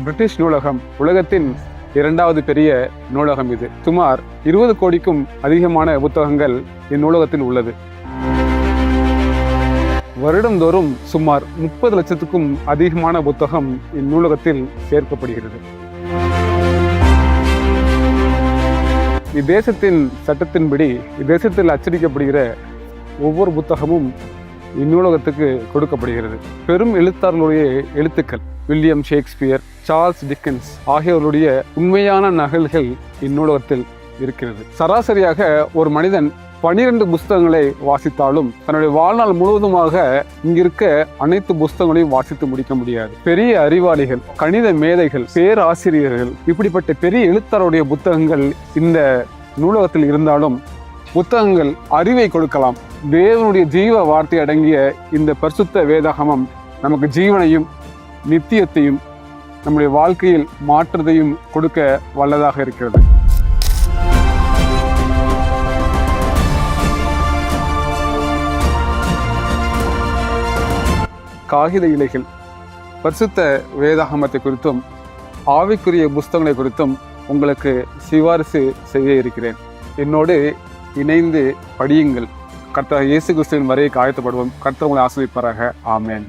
British நூலகம் உலகத்தின் 2வது பெரிய நூலகம் இது. சுமார் 20 கோடிக்கும் அதிகமான புத்தகங்கள் இந்நூலகத்தில் உள்ளது. வருடந்தோறும் சுமார் 30 லட்சத்துக்கும் அதிகமான புத்தகம் இந்நூலகத்தில் சேர்க்கப்படுகிறது. இத்தேசத்தின் சட்டத்தின்படி இத்தேசத்தில் அச்சடிக்கப்படுகிற ஒவ்வொரு புத்தகமும் இந்நூலகத்துக்கு கொடுக்கப்படுகிறது. பெரும் எழுத்தாளர்களுடைய எழுத்துக்கள், வில்லியம் ஷேக்ஸ்பியர், சார்ல்ஸ் டிக்கன்ஸ் ஆகியோருடைய உண்மையான நகல்கள் இந்நூலகத்தில் இருக்கிறது. சராசரியாக ஒரு மனிதன் 12 புஸ்தகங்களை வாசித்தாலும் தன்னுடைய வாழ்நாள் முழுவதுமாக இங்கிருக்க அனைத்து புஸ்தகங்களையும் வாசித்து முடிக்க முடியாது. பெரிய அறிவாளிகள், கணித மேதைகள், பேராசிரியர்கள், இப்படிப்பட்ட பெரிய எழுத்தாளருடைய புத்தகங்கள் இந்த நூலகத்தில் இருந்தாலும் புத்தகங்கள் அறிவை கொடுக்கலாம். தேவனுடைய ஜீவ வார்த்தை அடங்கிய இந்த பரிசுத்த வேதாகமம் நமக்கு ஜீவனையும் நித்தியத்தையும் நம்முடைய வாழ்க்கையில் மாற்றத்தையும் கொடுக்க வல்லதாக இருக்கிறது. காகித இலைகள் பரிசுத்த வேதாகமத்தை குறித்தும் ஆவிக்குரிய புஸ்தகங்களை குறித்தும் உங்களுக்கு சிபாரிசு செய்ய இருக்கிறேன். என்னோடு இணைந்து படியுங்கள். கர்த்தர் இயேசு கிறிஸ்துவின் வரையை ஆயத்தப்படுவோம். கர்த்தர் உங்களை ஆசீர்வதிப்பாராக. ஆமென்.